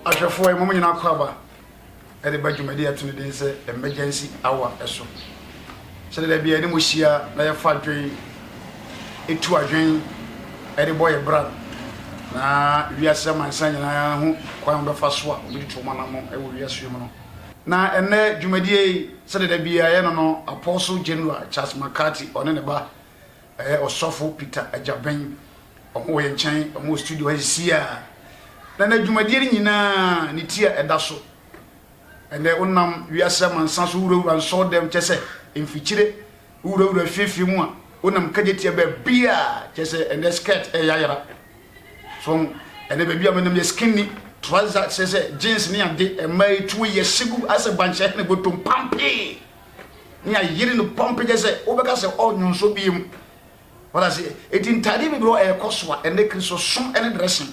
ahwefo mo nyina kwaba e de badwumadi atune den se emergency hour eso se de bia ni mo hia na ye fa dwen etu adwen e de boy bra na wiase mansa nyina ho kwan be fa so a obi to mana mo e wo wiase mu no na enne dwumadi se de bia ye no Apostle General Charles McCarthy one ne ba osofo Peter Ajaben omo ye nchen omo studio hisia na dwumadi nyina ni tia edaso ene onam wiase mansa so wurawura nso dem chese emfichire wurawura fifi mu a onam kajetia ba bia chese ene skirt yayara so ene ba bia menam ye skinny trouser chese jeans ni ade e mai tu ye sigu ase banche ne gotum pampi ni ayiri no pampi chese obeka se onyo so biem wala se etintade bi bro kosoa ene kristo som ene dressing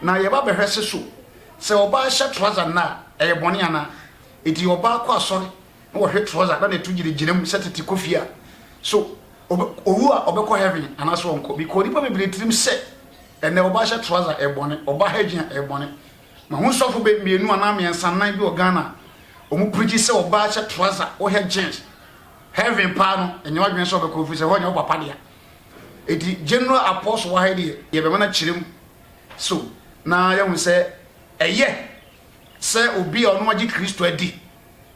na ye ba behwese so oba sha trouser na boni ana eti oba kwa asori na wo hwe trouser na tu girigirem seteti kofia so owu a obekọ heaven anaso onko because nipa bebere trim se ene oba sha trouser boni oba hagin boni ma hu sofo be mienu ana miensa nan bi ogana omu preach se oba sha trouser o hagin heaven pa no enye wadwen so obekọ fi se ho nya oba dia eti general apostle wa hede ye be mana chirem so na ya hu se se obi ono agi Kristo adi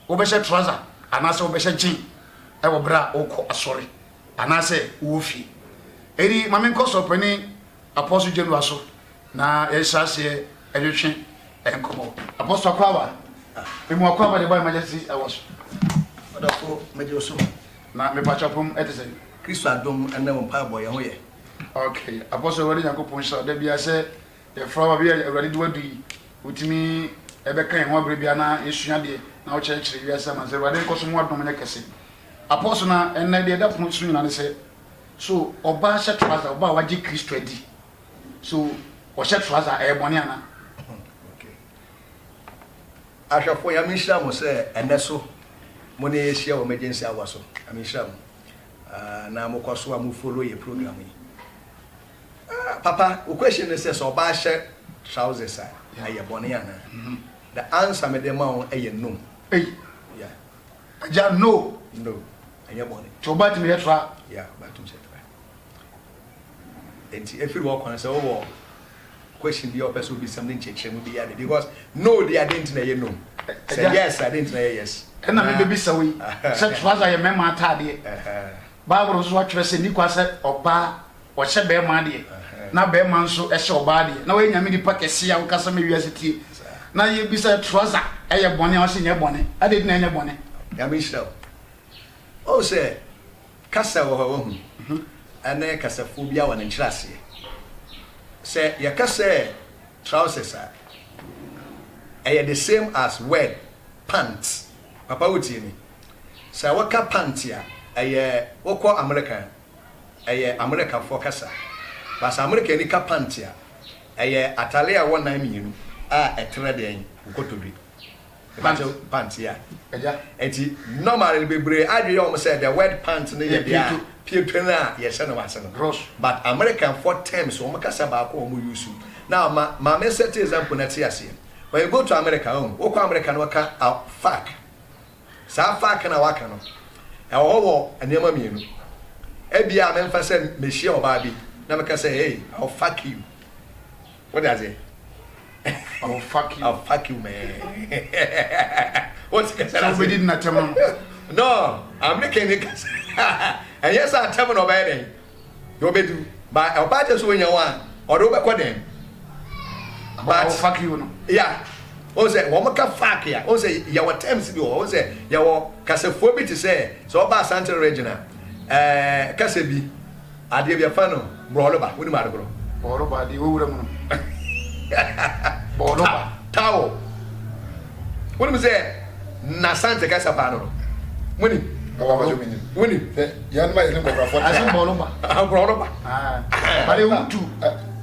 obehye trouser anase obehye jean e wo bra okọ asori anase wofi eri mame nkoso pani Apostle General so na yesase edwetwe enkomo Apostle Kwaba emu akwaba de boy majesty awoso odafo mejoso na me pachapum etese Kristo adom ene mo pa boy ho ye okay Apostle wori yakopon sha da bia se the flower bia awrade duadu utimi ebe kan ho abere bia na esua de na wo kyerkyere wiase ma zero ade nkoso mo adom ne kese Apostle na enne de da pon sunu na ne se so oba sha trouser oba waji Kristo adi so o sha trouser boni ana okay ahwafo ya mishra mo se enne so mo ne hia wo emergency hour so amishra mo na mo kwaso a mo follow ye program yi papa o question is so oba sha trousers aye boni ana the answer me dem on aye no yeah ja no aye boni to bat me hetra yeah batum set enti every work on say oh question the person will be something check will be added because no they didn't na no say yes I didn't na yes and na me be say set trouser ye mema atade Bible so watch say ni kwase oba wo hye be ma de na be ma nso hye oba de na we nyame di pakese ya nkasa me wiase tie na ye bi say trouser eye bone a se nye bone ade na nye bone ya me show o say kasa wo hu ane kasa phobia wa nchirase say ya kasa trousers are the same as word pants papa wuti ni say waka pants ya woko America America for kasa but America ni ka pants ya atale a won nan mienu a etre den ukotodwi pants ya enti normally bebre adwe o say the word pants ne ye dia pietwe na ye se no wase no but American for terms o makasa ba ko o use now ma me set example na tie ase when you go to America woko America no waka a fuck sa fuck na waka no e wo anema mienu e bia me mfa se mehia oba bi na me ka say hey I'll fuck you what does it I'll fuck you man what's that somebody did not tell me no I'm making it and yes I tell me no bad you be do but I'll buy just when you want or do be them but I'll fuck you no yeah o say wo maka fuck ya o say ya what terms bi o say ya wo kasefo bi to say so ba Santa Regina kase bi ade bi fa no broloba woni ma de broloba di wo wura mu broloba tawo woni me say na Santa kasa pa no woni woni yan ma ile ko bra for asin broloba bare wutu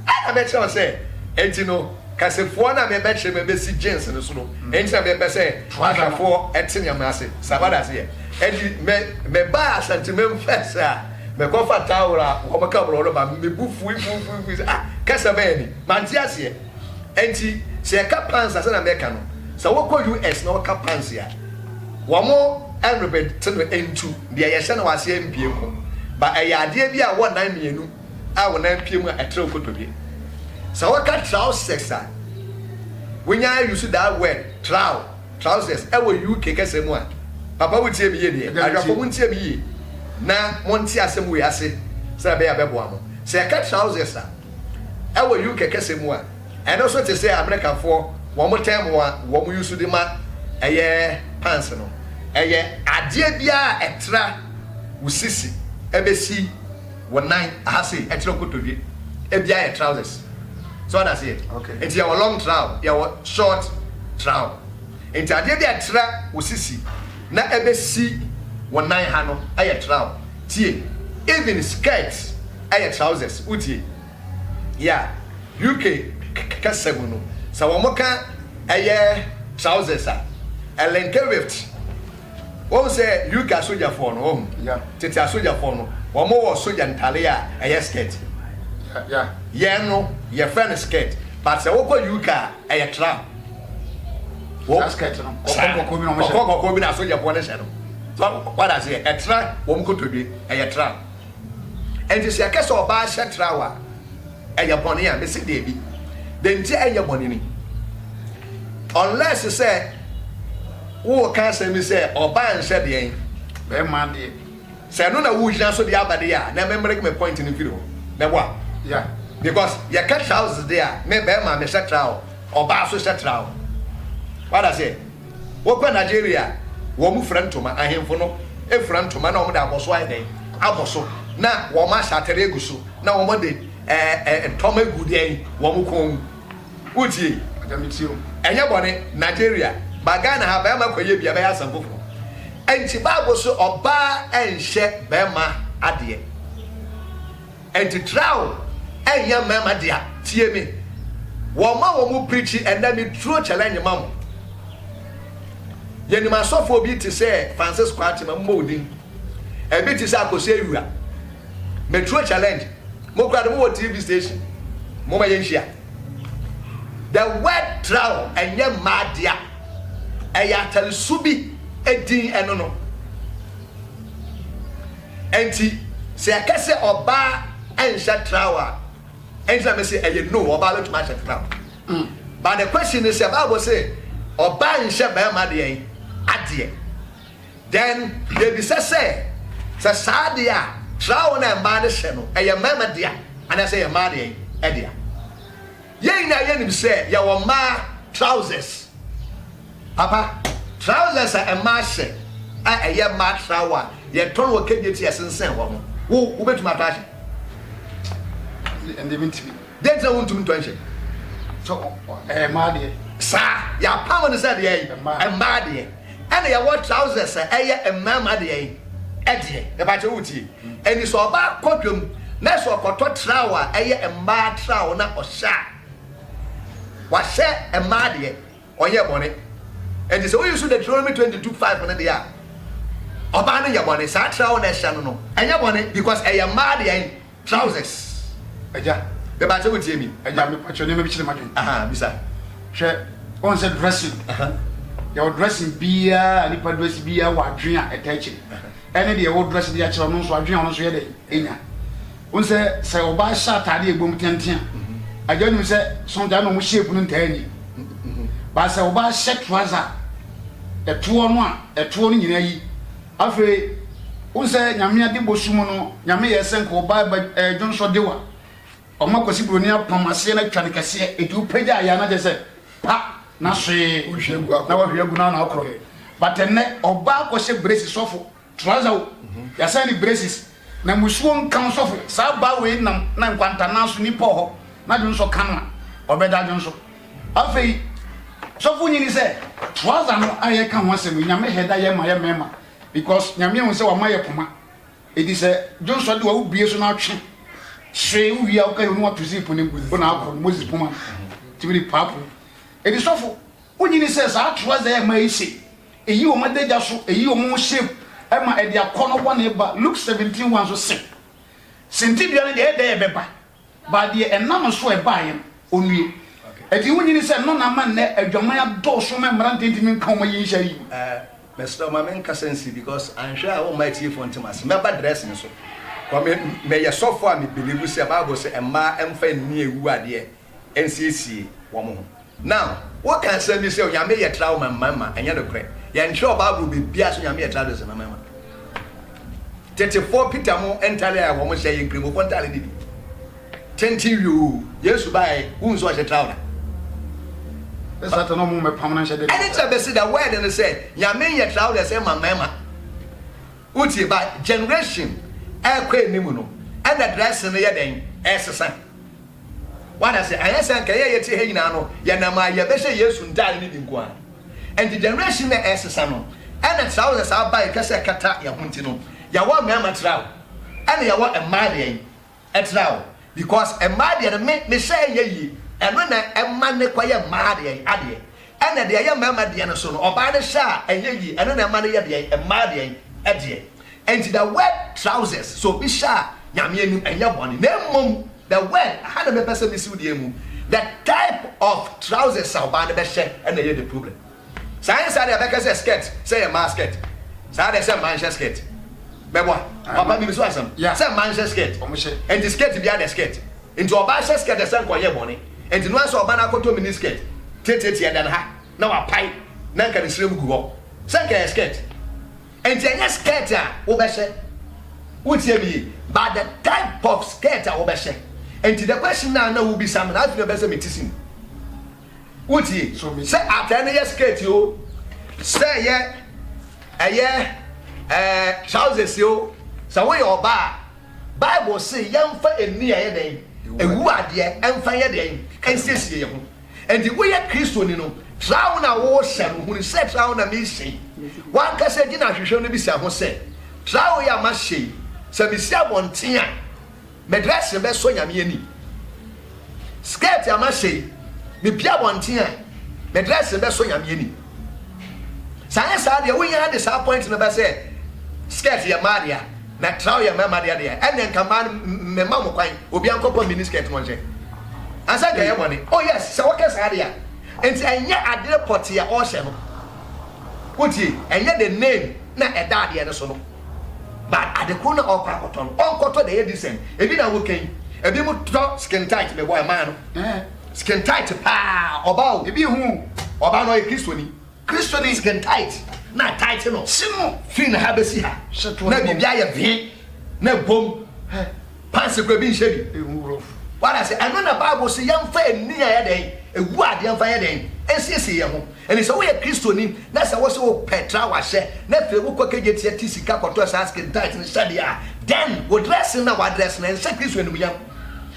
I bet you say etino kasefo na me betche me besi jeans no so no enti na me be say twafo etenya me ase sabada se edi me ba sentiment first me ko fa tawra wo maka bro lo ba me bufu kasa be ni manti ase enti se ka pants asa na America no se wo ko US na wo ka pants ya wo mo enrebe te no entu de ye hye na wase empie ko ba ayade bi a wo nan mienu a wo nan pie mu a etre okotobie se wo ka trousers a wonya use that word trousers e wo UK kese mu a papa wo tie mi ye de adwafo wo tie mi ye na monti asem we ase se be ya beboa mo se ka trousers a e wo UK kese mu a and also to say American for one more time one mo use the ma eye pants no eye ade bia etra usisi ebesi wonan ahase etra kotodwe e bia trousers so that's it. Okay, it's your long trousers your short trousers enti ade bia etra usisi na ebesi wonan ha no eye trousers tie even skirts eye trousers utie yeah UK kasemu no sa wo moka eye trousers a elenke rift wo say you ka soldier for no yeah tete soldier for no wo mo wo soldier ntale a eye skirt yeah ye no ye friend skirt but say wo ko you ka eye tra wo skirt no ko bi na soldier for no she no so what I say e tra wo mo ko todwe eye tra enti se akese oba she tra wa eye boni a me se de bi then eye boni ni unless you say wo can say me say oba nse de yen be man de say no na wo jina so de abade ya na me make me point in video na wa yeah because you catch houses there me be ma me set trao oba so set trao what I say wo kwa Nigeria wo mu frantoma ahemfo no e frantoma na wo de aboso ai den aboso na wo ma shatere eguso na wo mo de toma gudi wo mu kon utie adamitio enye bone Nigeria bagana ha ba ma kwaye bia ba ya sanfofo enti Bible so oba enhye ba ma ade enti travel enye ma dia tie me wo ma wo mu preach and then me true challenge ma mo yeni ma sofo bi ti say Francisco Atima modin e bi ti say akose ewura me true challenge mo kwade mo TV station mo ma yenhia the word travel enye ma dia eya tell subi edin eno no enti se akase oba ensha travel enti me say eye no oba let ma sha travel but the question is about say oba ensha ba ma de ade then they be say sadia travel na ma de hye no eye ma ma dia and I say eye ma de edia ye na ye nim say ya wo ma trousers papa trousers a ma hye a eye ma trawa ye ton wo kegeti asensen wo betuma tashi and even to be then say won't to hye so ma de sa ya pam no say de ma de and ya what trousers a eye ma de ede e ba che wuti eni so ba kodwom na so koto trawa eye ma trawa na osha wa she ma de onye bone and so we use the Deuteronomy 22:5 na de ya oba na ye bone sa trawa na sha no enye bone because eye ma de trousers aja be ba che wuti mi aja me pacho ne me bi chire madwen bisa hwe on say dressing your dressing bia ani pa dress bia wa dwen a etachi ene de wo dress dia chiro no so adwen no so ye de enya on say oba sha tade egbom tenten aja nu say so da no mo shape no ntani ba say oba sha trouser etuo no nyina yi afi on say nyame ade bosumu no nyame ye sen ko oba jonso dewa o makosi broni apamase na twane kase edu pagya ya na je say pa na hwe na wa hwe aguna na akro but enne oba ko she braces sofo trouser ya say ni braces na musuo nkan sofo sa ba we na nkwanta na so ni po ho na dun so kan na obeda dun so afei sofo nyini say trouser no aye kan ho asem nyame heda ye ma ye mema because nyame hu say wa ma ye poma edi say dun so de wa ubie so na atwe hwe uwi a ka yo no atuzi po ne bu na akro Moses poma tibiri papo edi sofo unyini say sa trouser ye ma isi eyi o ma deja so eyi o mo shape ema edi akono bone ba Luke 17:1 so say senti bia ne de beba ba de enam so e ba ye onwie edi wunyini se no na man na adwaman adɔso me mmerante ntimi nka wo yi nhya yi Mr. Mamen Kasensi, because I'm sure I won't might you for Timas. Remember dressing so. Come may your software me believe you say about say a ma and find near who are there NCC woman. Now, what can say me say you may a trauma mamma and you're correct. You're sure about will be bias when you may travel as a mamma. 34 Peter more entirely I won't say in Grimo Quantality. 10 you, yes, by who's was a traveler. That's not a normal permanent. And it's a best that word and they say, Yamin yet loud as Emma Mamma. Uti by generation, Airquay Nimuno, and the dress in the Yading, as a son. What I say, I say, Kayati Hinano, Yanama, Yabesha, yes, and die in Guan. And the generation as a son, and the thousands are by Casacata, Yahuntino, Yawa Mamma Trow, and Yawa a Marian at Trow, because a Marian make me say ye. And when a man acquire Mardi, Addy, and the young mamma Dianason, or by the Shah, and ye, and then a money and Mardi, Addy, and the wet trousers, so be Shah, Yamian and Yabon, then the wet, 100% Misudium, that type of trousers are by the best and the problem. Science are the Becca's skirt, say a masket, Sada said Manchester skirt. But what? Papa, Miss Watson, yes, a Manchester skirt, and the skirt to be the skirt. Into a Manchester skirt, the sun for your money. And in one so man to miniskirt, tete and ha, now a pipe, Nanka the slim go. Sanka skirt. And the skirt, Obeshe. Would you be by the type of skirt, Obeshe? And to the question now will be some life in the best medicine. Would ye? So me say after any skirt you say trousers you, so we are bar. Bible say young for a near day. And who are there and fire day and says here. And the way a Christian, drown a war shall who is set round a mission. One can say, dinner should only be some said. Drown ya must say, so be someone tia. Madras the best soya me. Scared ya must say, me pia one tia. Madras the best soya me. Science are the way you had this point in the best say, scared ya Maria. Na traw ya mama dia dia and then command me mama kwan obi ankopɔ miniskirt mo nje asa ga yebone oh yes so what kasa dia enti anya adire pot ya o hye no wuti anya the name na eda dia ne so no but adeko na okwa koton onkoto de edisen ebi na wo kan ebi mu to skin tight me boy man no skin tight pa oba ebi hu oba no e kristoni skin tight na tight no simo fin ha besi ha na bibia ya vi na bom panse kwa bi nhye bi what I say I know the Bible say yam fa eni ya den egu ade yam fa ya den ensiesie ye ho eni so we kristoni na se wo so petra wa hye na fe wo kwakage tie tisika koto sa skin tight ni shade a then wo dress na wa dress na ense kristoni mu yam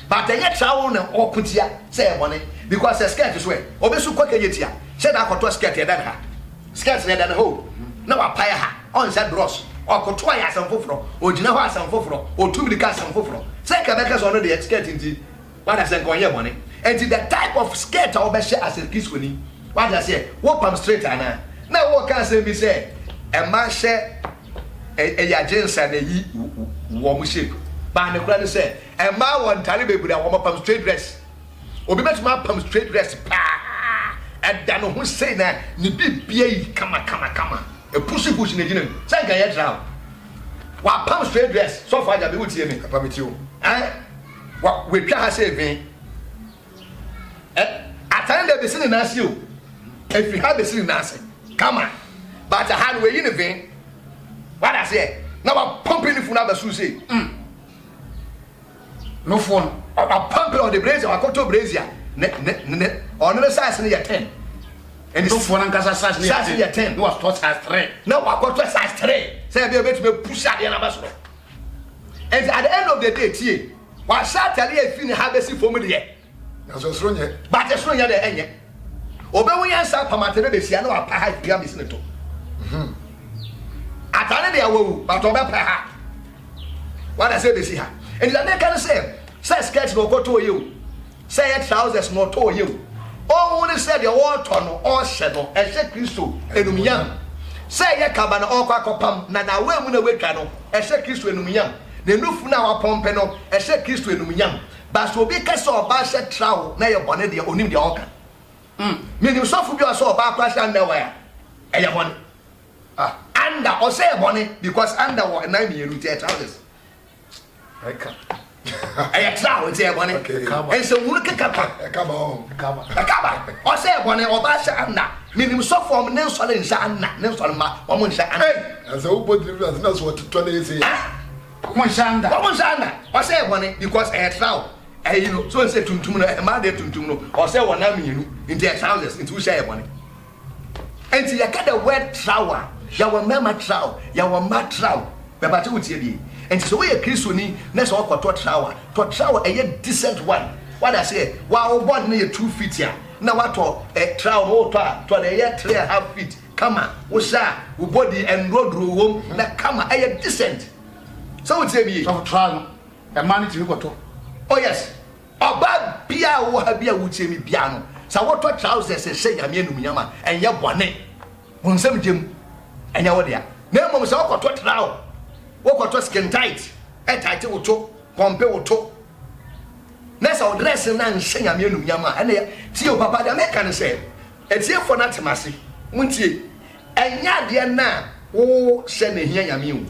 but enya trawo na okutia say e bone because the skirt is where obesu kwakage tia she da koto skirt e dan ha skirt na dan ho na wa paya ha on said bros or kotoa ya sanfofro o gina ho asanfofro o tumiri ka asanfofro say ka beka so no the skirt inti what I say konye money and the type of skirt I be share as a kiswani what I say wo pam straight ana na wo kan say be say e ma share ya jeans na yi wo mu shape ba ne kura say e ma won tare bebu da wo pam straight dress obi betuma pam straight dress pa and dan who say na ni bibia yi kama a push na gina say ga ya draw wa pam straight dress so far ja be wutie me papa metio wa we twa ha say vin atanda be sin na ase o if you have be sin na ase kama but hand we in vin what I say na wa pump in fu na ba su say no phone a pump on the brazier wa koto brazier ne on the size na 10 and the phone and kasa size na 10 no was touch as 3 now wa koto size 3 say be bet me push at na ba so and at the end of the day tie wa sha tale e fi ni ha be si fo mu de na so sro nye but the sro nye de enye obewu yan sa pamate be si na wa pa ha fi am si to atane de awu but obe pa ha what I say be si ha and the can say skirt no go to you say trousers no to you oh when said the water no all shadow e she Kristo enumyam say ye kaba na okwa kopam na we mu na wetwa no e she Kristo enumyam na nufu na wa pompe no e she Kristo enumyam but so be kase oba she trawo na ye bone de onim de oka Meaning so for you so about crash underwear. And you want under or say bonnet because under what 9 years trousers. I come. I trousers say bonnet. And so look at Come on. a cover or say bonnet or bash under. Meaning so from Nelson and Shanna, Nelson, woman Shanna. As a woman, that's what 20 years. Come on, Shanda. Woman Shanna or say bonnet because I trout. And you know, so say to a mother to or say one you in their trousers into share bonnet. And you get the word trower. Yawa mema trow, yawa ma trow. Baba tu tie and so we a Christian, next all to trower a decent one. What I say, wow, one near 2 feet here. Now what a trow more to a year 3.5 feet. Come on, Usha, who body and road room, na come a decent. So it's a So trial, a man to go to. Oh yes. About Pia will have a wood semi piano. So what trousers say, I mean, Yama, and your bonnet. One some Jim. And you there. Name was all got now. What got skin tight, a tight to compare to. Next, I'll dress and sing a menu yama, and Tio Papa the American said, it's here for not mercy. Munty, and ya dear na, oh, send a here yamu.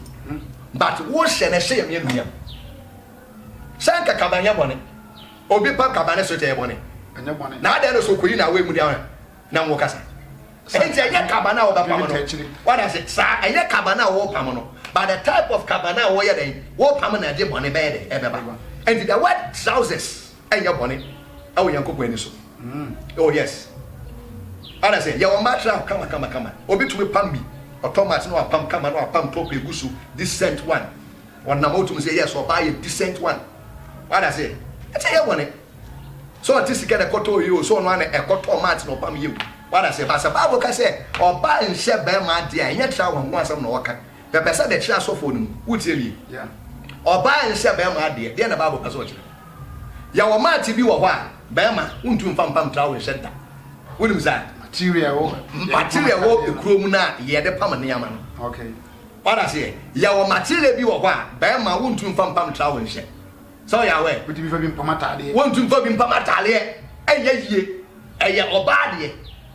But what send a say a menu? Sanka Cabana bonnet, or be Papa Cabana Sote bonnet. And your bonnet. Now there is so queen away with down. Now, Mocasa. It's a cabana or pamano. What I said, sir, a cabana or pamano. But the type of cabana where they war permanent dip on a bed, and the wet trousers and your bonnet. Oh, young Coqueniso. Oh, yes. And I said, your matter, come. Obi to be pammy, or Thomas, no, pam, come, or pam, topi, gusu, decent one. One Namotum say yes, or buy a decent one. What I say, I tell you one. So at least get a cotton you, so one a cotton match, no pam you. What I say, but the Bible can say, or buy and share by my dear, and yet travel once some worker. The person that shares so for them, would tell you. Yeah. Or buy and share by my dear, then the Bible can watch. Your man to be a while, Bama, untum pam travel center. What is that? Material walk the crumna, ye the Pamaniaman. Okay. What I say, your material be a while, Bama, untum pam travel shed. So ya way, would you be from Pamatali? Won't you go in Pamatali? And ye, and ye obadi.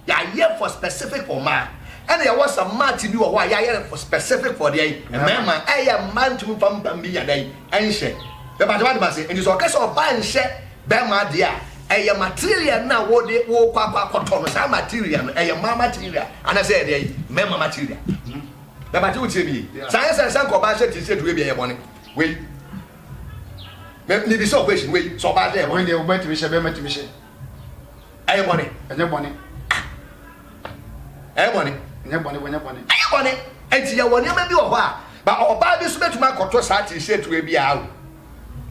Ya here for specific for man. And there was a man to do a why ya for specific for the man. I am man to from Bambi a day and share. The Batamasi and his orchestra of buying share Bama dear. A material now what they walk cotton, some material, a material. And I said, Mema material. The Batu to me. Science and some compassion is said to be a money. Wait. Maybe so question. Wait, so bad there when they went to Michelle Bema to Michelle. I am money, and your money. I want it. I want it. And you want to be a while. But our Bible is meant to make a society said to be out.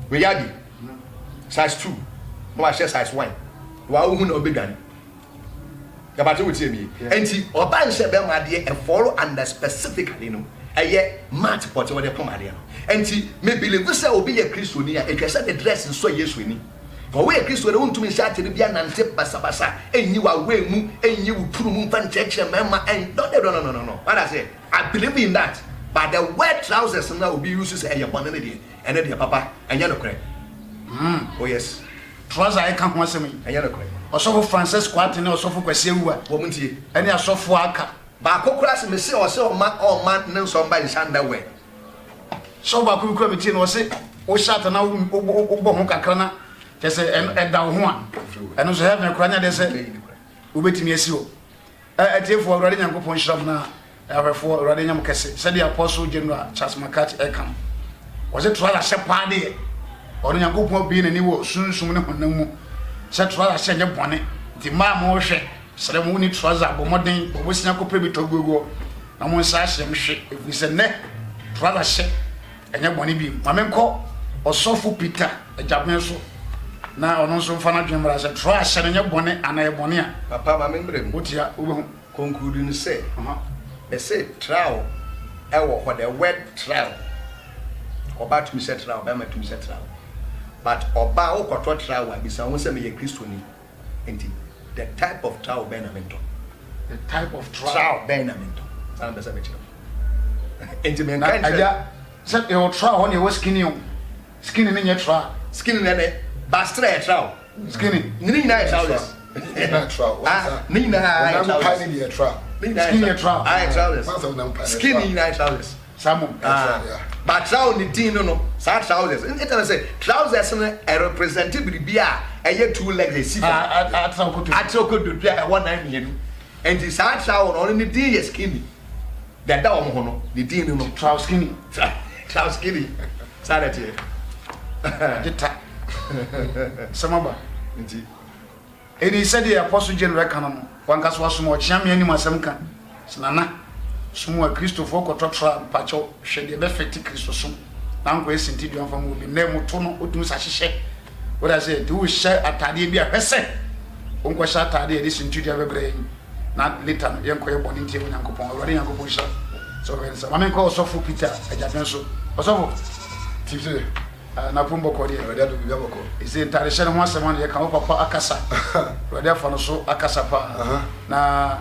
We are size 2. No, I say size 1. Wow, who know bigger. The battle will tell me. And see, or by said, my dear, and follow under specifically, no. A year, match pot over the Pomadia. And see, maybe this will be a Christian here. If you said the dress and so yes, we need. For we Christian want to be shot to the Bian and tip Basabasa, and you are way moon, and you put moon fanchection, mamma, and no. What I say, I believe in that. But the wet trousers now will be used to say your bonnet, and then your papa, and you're crack. Oh, yes. Trousers I can't want me, and you're crack. Or so for Francis Quatin or so for Quessia, woman, and you're so for Aka. But Cocras may say or so, man, no somebody stand away. So, Baku Comitin was it, or shot an old Bohocacana. They say, and down one. And also having a crania, they say, we wait to me as you. I tell for running and go for shop now. For running and Cassie, said the Apostle General Charles McCarthy Eckham. Was it trial a shop party? Or in a good more being a new soon on no more. Said trial a send your bonnet. The mamma more shake. Said a moony trouser, but more than was not to go. And one sash and shake. If we said net, trial a shake. And your bonny beam. My men call or so for Peter, a Japanese. Now, on some fun dream as a try selling your bonnet and a bonnet. Papa, my member, what you concluding to say? They say, trow, what a wet trow. Or back to me set trow, Bama to me set trow. But or bow or trow, I be someone send me a Christian. The type of trow Benamento. The type of trow Benamento. I'm the savage. Intimate, I said your trow on your skinny in your trow. Skinny in it. Bastra trow. Skinny. Nini trousers. Natural. Nina, skinny trousers. Skinny trousers. Some. But trousers ni tin no. Sa trousers. It I say trousers no representative be a two legs see. Atoko do bia 19 here. And the sa trousers no ni din skinny. That one no. The din no trousers skinny. Trousers skinny. Sa that here. Dita. Samaba. Nti. Edi said the apostle general canon. One cast was more champion in my samka. Sanana. Sumo Christopher Kototra Pacho shed the perfect Christosum. Now go sinti do from will be name tono utum sashe. What I say, do share at Tadia Pese. Uncle Shatadi, this into the brain. Not later, young Koya Boninti and Uncle already Uncle Pusha. So when some call Sofu Peter, I just so. Osofu. Tipsy. Napumbo Kodia, ready to be Yaboko. Is the international once a month, you come up Akasa. Ready for so Akasapa. Na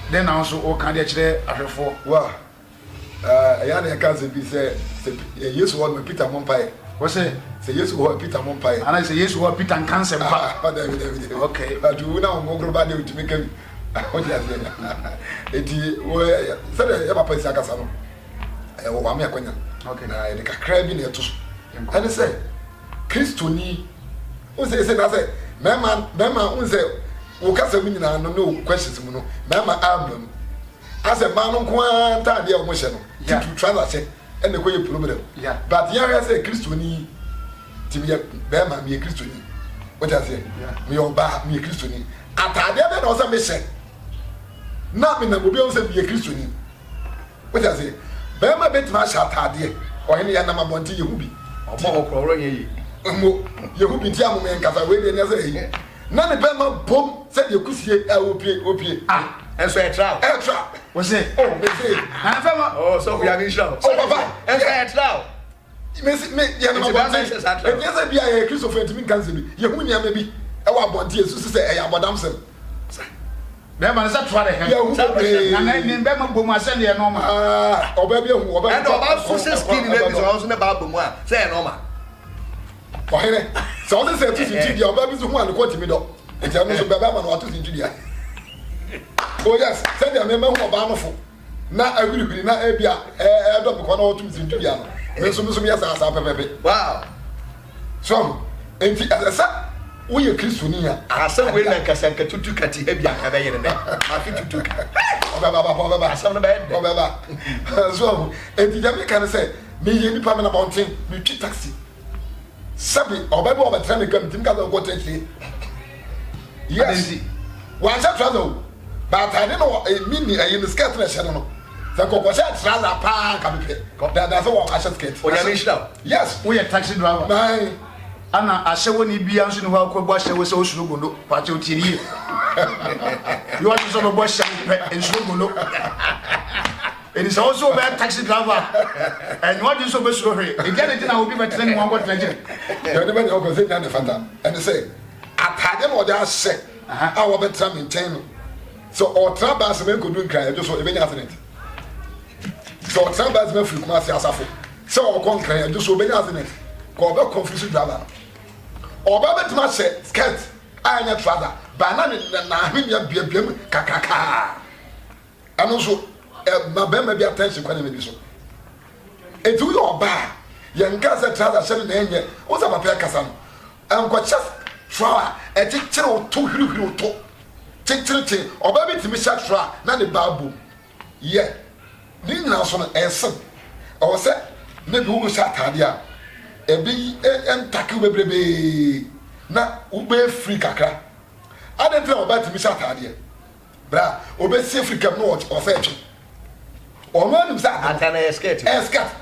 then also all candidates there are for. Wow. I can't be say yes one Peter Mompai. What's it? Say yes one Peter Mompai. And I say yes one Peter and cancer. Okay. But you now go global to make him. It was said ever place Akasano. Okay. Now the crab in here too. And I say, Christoni, who says, I say, Mamma, who say, who can say, no questions, Mamma album. As a man on quanta, the emotion, to try to say, and the way you problem. Yeah. But here I say, Christoni, to be a Bama, me a Christoni. What I say, me or Bah, me a Christoni. At I never was a mission. Nothing that will be also be a Christoni. What I say, Bama bet my shot, or any other Bonti you will be. You be Tiamu and Cataway and Yazay. None of them boom said you could see OP. Ah, and so a trap. A trap. What's it? Oh, they say. Oh, so we are in show. Oh, Papa, and so a trap. Miss me, yes, I be a Christopher to me, Cancer. You may be our Bonti, so say, I am Madame Sam. Bema sa try the and then Bema Boma send the normal. Or baby, or and about so skinny babies also about Boma. Say normal. For him, so they said to your babies who want to quote me, though. And tell me so Baba what to India. Oh, yes, send them a member of Banofo. Now I will be not a beer, I don't want to India. Wow. So, and as I said, we are Christiania. I said, we like a second to cut heavy and so, and the American say, me any permanent mountain, me taxi. Sabi, or Bible of a train to come to what I say. Yes, once I travel, but I don't know a mini in the skirt. The Cocoset rather park. That's all I should get. Yes, we are taxi driver. Anna, I say when he be answering how could wash away so slow, Pacho TV. You want to sort of wash and slow. It is also a bad taxi driver. And what is so much story? Again, I will be my training one what legend. You're the man who goes in the Fanta and say, I had them or they say, I will bet some in 10. So, or Trabas men could do cry just for even after it. So, Trabas men from Marcia. So, or concrete just for being it. Call back confused driver. Or Babette must say, skirt, I am your father, banana, Nahimia, Biam, Kakaka. And also, my bem may be attention when you do so. And to your bar, young Casa Trada 7 years, what's up a pair Cassan? And what just flower, a teacher or 2 hero talk. Take or baby to me shut fra, not the babu. Yeah, Lin now son and son. Or say, maybe who shot Tadia. Ebi tackle baby na ube free kakra I don't know about me shot idea bra ube see free cap no or fetch or man him say antana escape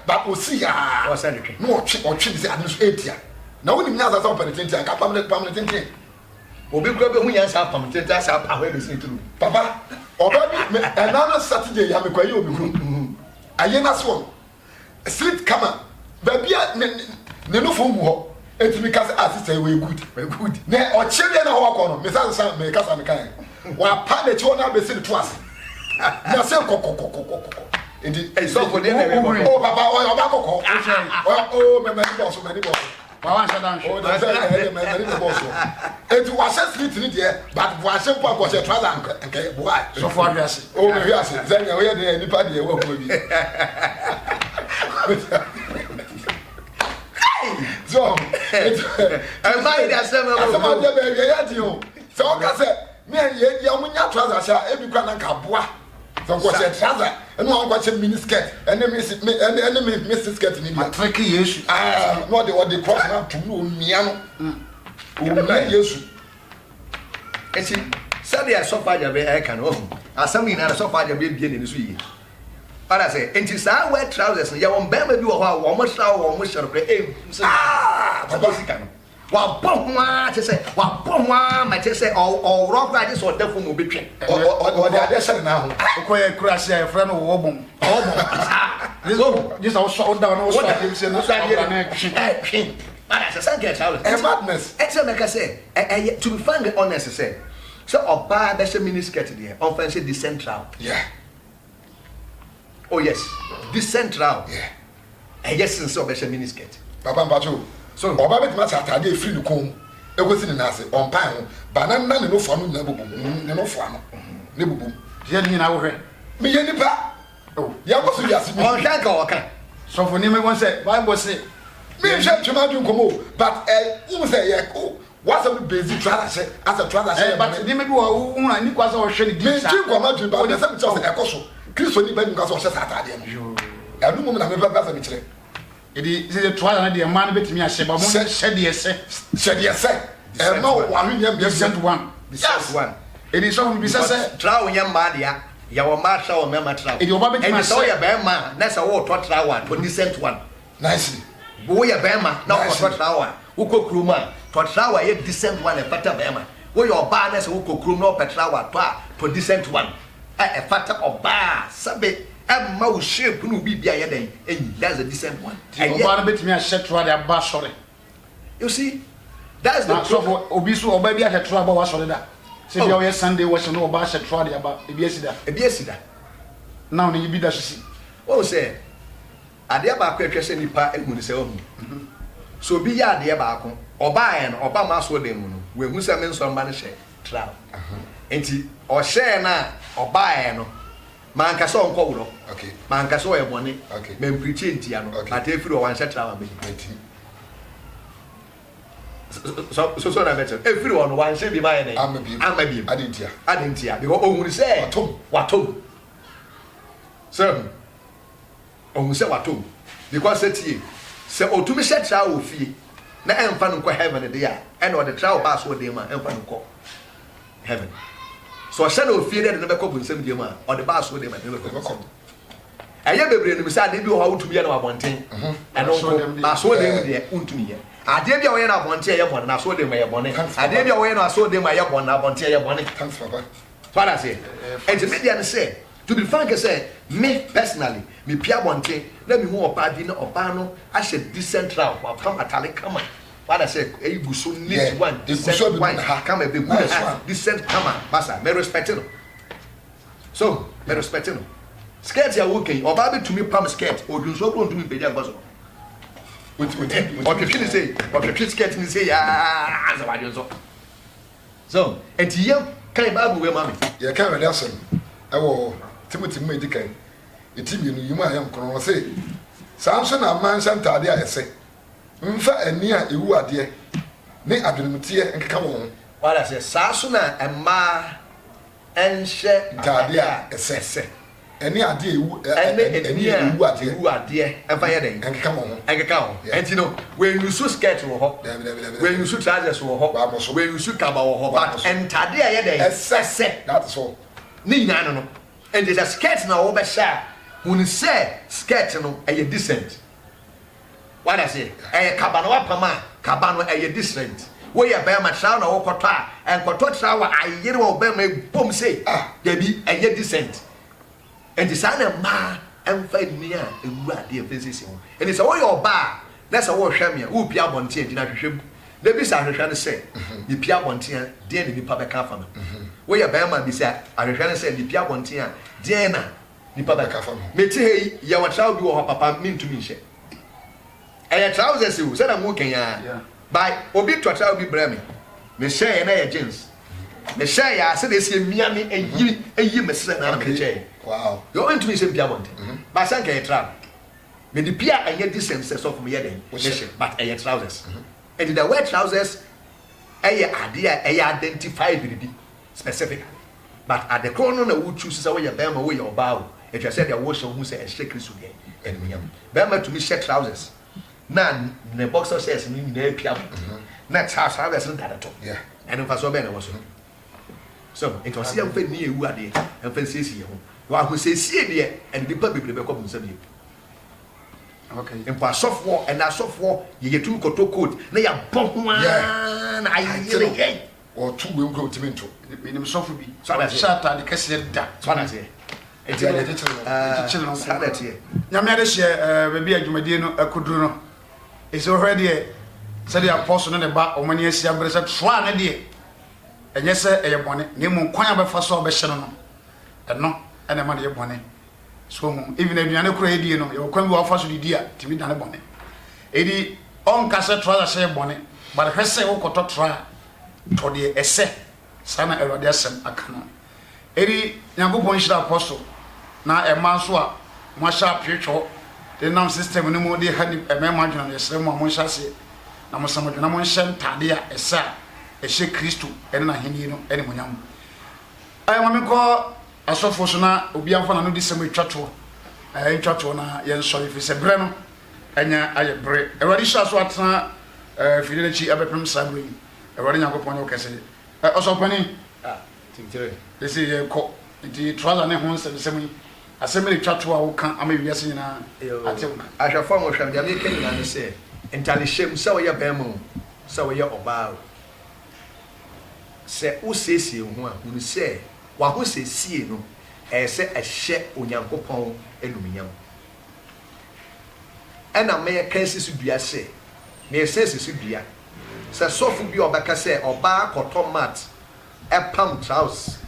but we see ah o say no or chi say adno 8 ya na woni nya za permanent and ka permanent thing obi kura be hu yan sa permanent sa pa we be see through papa obi another Saturday ya me kwaye obi kru ayena so street kama babia ne no fo mu ho etimi ka say assist we good na o chire na ho akọ no me san me ka sa me kan wa pa de chi ona be si to ase na say kokokokoko indi so for dey oh papa o ba kokoko oh me boss Wa shut down. Oh, that's the boss. And to assess it in there, but for a simple was a trial and why? So far, yes. Oh, yes, then we had any party. So, I might have some so I said, me and Yamunya trousers are every grand and cabua. So, what's a trouser? And one watch a mini skirt, and then Mrs. Skirt in India. Tricky issue. Ah, what they cross out to Miano. Yes. And see, Sunday I saw Faja be I can own. As some in I saw Faja be in this week. But I say, and it's I wear trousers, and you won't bear me almost shall play. Ah, Tabasican. While Pomma to say, while Pomma might say, or rock like this or devil will be trained. Or the other now. Okay, crash a friend of Wobble. This also down also him saying, But as a get out, A madness. Except like I say, to be frankly honest, I say, so or buy that's a miniskirt there, offense the central. Yeah. Oh, yes, this central. Yeah. And yes, and so that's a miniskirt. Papa Pacho. So, Obama must have had a free comb. It was in an answer on pine, banana no fun, no boom, no fun. No boom. Jenny, I will hear. Me any pa. Oh, Yamas, yes, Oh, can't go, okay. So for Nima once said, why was it? me shall come out, but you say, oh, what's a busy trouser as a trouser, But Nima who I knew was our shady. me too come out about the same of a cosso. Chris only been because of Saturday. I don't know, I'm never got a It is a trial and the man bet me a sheba said yes, said yes, and no one sent one. Yes, one. It is some business. Trow young Madia, your marshal or member trow. It will be And my you saw your bema, that's a war to trow one, to decent one. nicely. Boy, a bema, not for trow, who cook cruma, to trow a decent one, a fatter bema. Where your barness who cook room no petrawa, to decent one. A fatter or bar, subject. A mouse shape will be behind and that's a decent one. And you bet me a shed to the bar, sorry. You see, that's the Not so for Obisu or baby at a trouble was on that. Say your Sunday was no bar shed try about the Biesida. a biesida. Now you be that see. Oh, say, I dear back question any part and say, so be ya dear back or buy an or buy mass with them when who some men some money share, trout. And or share now or buy an. Man ka so nko wo Okay. man ka so e bone Okay. men preach ntia no Okay. ate firi o wan set travel be so na better e firi o no wan se bi ma ye Ama bi. adentia because ohun say watom so ohun say watom because setie se otumi set travel fie na emfa no kɔ heaven de ya and or the travel pass wo de ma emfa no kɔ heaven. So I said, "Oh, fear that never come with some dear man or the bass with them and never come." I never bring them say, "They do how to be an one thing." And also, I saw them there, to me. I did your way up one tear one, and I saw them my bonnet. I did your way and I saw them my one up on tear bonnet. Thanks, Papa. What I say, and to me, I say, to be frank, I say, me personally, me Pia one thing, let me more Padino or Bano, I said, decent route, or come at Ali, come on. What I said, you go so neat one, decent one, come a big one, decent come on, Massa, may respect him. So, may respect him. Skate your working, or Baby to me, palm skate, or you so going to me, Pedia Bozo. Or if you say, or if you skate and say, ah, as a radio. So, and to you, can you Babu, where mammy? You can't listen. I will Timothy Medical. The team you might have come say. Samson and man sent Tadia, I say. Mfa enia ewu ade ne adwenemutie nkeka won What I say Sasuna and ma enhye ade a esese eni ade ewu eni ewu ade enfa ye den nkeka won nkeka ho and you know when you so skirt wo ho when you so trousers wo ho when you so kaba wo ho but entade a ye den esese that is all ni nyana no and there's a skirt na wo be sha when say skirt no e decent. What I say, a cabano pama, cabano a different. Where you bear my sound or quota and quota shower, I hear or bear my boom say, there be a year descent. And the son of ma and find me a dear physician. And it's all your bar. That's a war shamia, who Pia Bontier did not ship. The business I trying to say, the Pia Bontier, dear the public farm. Where you bear my beside, I trying to say the Pia Bontier, Diana, the public farm. Mete, your child, you or papa mean to me, trousers you said I'm working by obi to try obi bremi me share na jeans me share ya say this miami eyi me say na me share wow you want to me say piamont but sanka e trap me the pia anya decent sense of me here but e trousers and the wear trousers eye ade eye identify bibi specific but at the corner na we choose say we bema we your bow if you said the wash who say e shake Christ again and me bema to me share trousers na the boxer says me na piam na trousers no that yeah and if so be na was so it was here for me ewu ade and for say see ho wa who say see there and the people be come nsam you okay in for software and that software you get two koto code na ya bon na ayi or two we go to minto minim sofu bi so that shata de kese da so that here Saturday. Nyamia share baby adwumadie no akoduru no. Is already said the apostle no ne ba omani asia bre se twa na de. Enye se eye bone na mu kwan abefa so obehye no no. Eno ene ma de bone. So even aduane kura edie no ye kwan bi wa fa so di a timi dane bone. Edi on kase twa se bone. But hwese wo koto twa to de ese sana erode asem akano. Edi nyankopon shira apostle na ema so a mo sha pwetwo the nam system no mo de ha ni emema dwuna no yesre mo mo sha se na mo sam dwuna mo nhye ntade a esa ehye Kristo ene na heni no ene monyam ay mo me ko asofo so na obi amfa na no disem etwato etwato na yen sori fi se bre no anya aye bre ewari sha so atena fidele chi abepem sabri ewari nyakopon yo kese osopani tintere ese ye ko di trouser ne ho nsem asɛmɛ twato a woka ama wiase nyina atew ahwafo mo hwam de me kan nyina ne sɛ entale hyem sɛ woyɛ bɛmo sɛ woyɛ ɔbaa sɛ wosesie ho a hunu sɛ wa ho sesie no sɛ ɛhyɛ onyankopɔn enumnyam ɛna me kan sisu dua sɛ me sisu dua sɛ sɔfo bi ɔbɛka sɛ ɔbaa kɔtɔ mat ɛpam trousers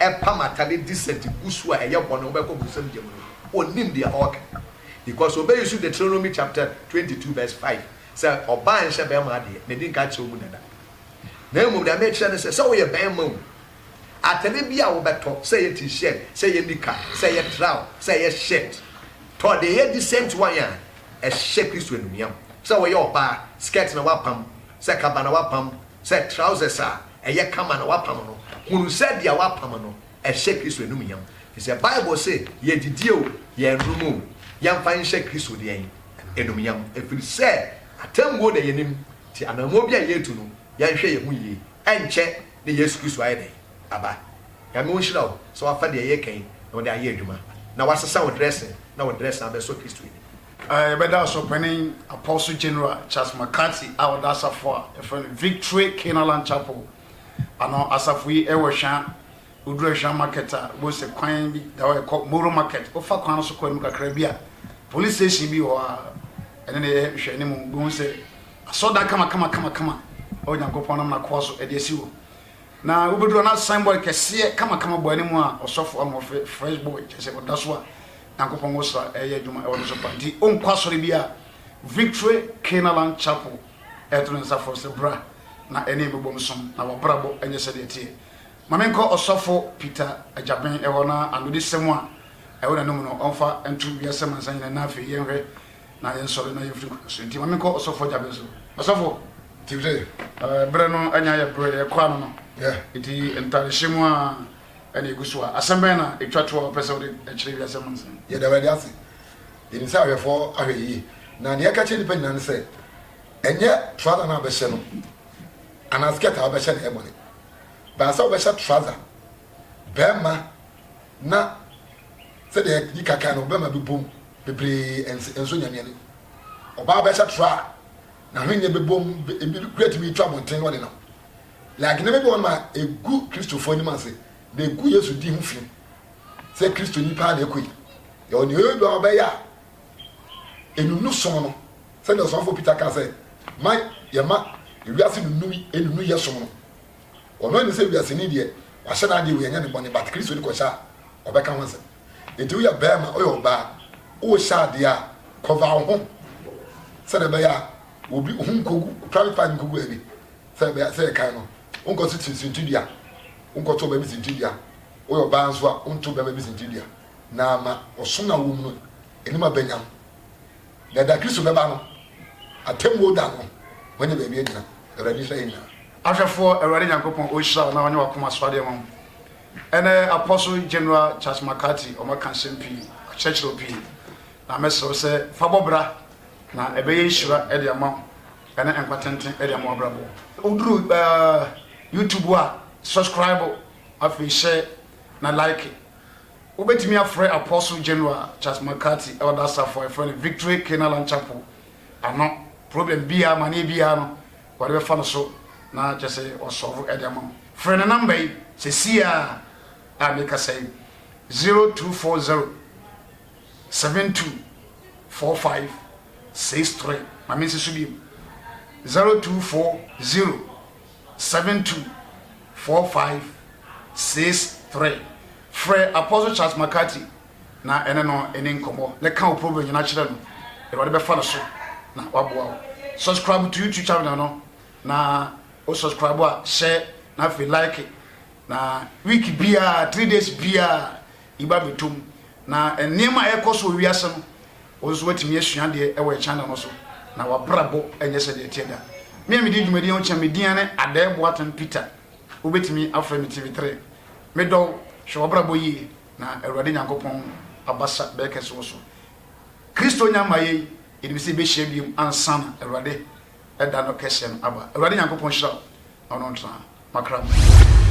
epam atade decent gusu a eye bone obekọ busam jemu onim dia ok because obey you Deuteronomy chapter 22 verse 5 say oba nhye be ma de na din ka che omu nada na emu da me kire ne say wo ye ben ma atade bia wo beto say ye t-shirt say ye nika say ye trousers say ye shirt to de ye decent one ya e hye Kristo enumiam say wo ye oba skirt na wapam say kaba na wapam say trousers a eye kama na wapam no hunu said dia wapam no e hye Kristo enumnyam he say Bible say ye didie o ye nrumu yam fa hye Kristo de en enumnyam efiri say atamgo de yenim ti anamo bia ye tu no yan hwe ye hu yi enche ne Yesu Kristo aye de aba ya me wonhira o so afa de ye kan na de aye adwuma na wasesa wo dressing na wo dress na be so Kristo ni better so penning Apostle General Charles McCarthy our dasafo a friend Victory Kenaland Chapel ano asafui ewo hwa uduro hwa marketer bo se kwan bi da we ko moro market o fa kwan so kwan kakra bi a police station bi ho a ene ne hwe ne mu bo se so da kama o nyankopon na ko so e de si wo na ubeduro na symbol kese kama bo ne mu a osofo am fresh boy kese ko da so a nyankopon wo so e ye adwuma e wo so pa di on kwasori bi a Victory Kenaland Chapel etron sa for se bra na ene bebom som na wabrabo enye sede tie mamenko osofo Peter Ajaben ewo na anodi semu a ewo na nomu no onfa entu wiase mansan na afi yenhwe na yen sore na yefri so nti mamenko osofo Ajaben so osofo tivre bre no anya ya bre ye kwa no yeah iti entare shemu a ene gusu a asembe na etwato pese wo de ekire wiase mansan ye da wadi ase yin sa ahwefo ahwe yi na ne ka che ni panyina ne se enye trouser na be hye no ana skirt a be hye na ebone ba sa be hye trouser bema na se de yi kaka no bema bi bom bebre enso nyame ne oba be hye trouser na hwenye be bom bi create me twa bonten wode no like ne be won ma egu Christopher ni ma se de egu Yesu di hu fi se Christo ni pa na ekoi ye oni odo oba ya enunu som no se de so for Peter ka se mai ye ma wiase nunu ye som no ono ni se wiase ni de wa hye na de we nya ne bone but Christo ni ko sha obeka ho se enti we ya ba ma o yo ba o sha de a cover ho sɛ de bɛyɛ obi nkogu private fine nkogu abi sɛ bɛyɛ sɛ kan no onko so sintidua onko to baabi sintidua o yo ban so a onto baabi sintidua na ma oso na wo mu no enima banyam na da Kristo bɛba no atemwo da no wani baabi adina awurade hwɛ ina ahwɛfoɔ awurade nyankopɔn ohyira na ɔne wakoma so ade mo ɛne apostle general Charles McCarthy ɔmaka nsɛm kyerɛkyerɛ pii na mɛsrɛ sɛ fa bɔbra na ɛbɛyɛ nhyira ɛde ama ɛne nkwa-tenten ɛde ama ɔbrabɔ woduru YouTube a subscribe afei share na like wobɛtumi afrɛ apostle general Charles McCarthy ɛwɔda asafo ɛfrɛ no Victory Kenaland Chapel ano problem bia mane bia no wɔde bɛfa no so na kyɛ sɛ ɔsɔfo ɛde ama frɛ no number yi sɛsi a meka sɛ 0240 724563 mame nsi so bi 0240 724563 frɛ apostle Charles McCarthy na ɛne no ɛne nkɔmmɔ ne ka wo problem nyina kyerɛ no ɛwɔde bɛfa no so na waboa wo subscribe to YouTube channel no na o subscribe a share na afei like na week bia 3 days bia iba betum na nneema ɛkɔ so wiase no ozo watimi asua de ɛwɔ channel no so na wabrabo ɛnyɛ sɛ de tie da me di dwumadi ho kyɛ me din ne Adebo Atem Peter obetimi afra me TV3 me dɔw hwɛ wabrabo yi na awurade nyankopɔn abasa bɛkɛ so so Kristo nyama yi edibisi be hyɛ biom ansana awurade ɛda no kɛhyɛ no aba awurade nyankopɔn hyira ɔno ntena makram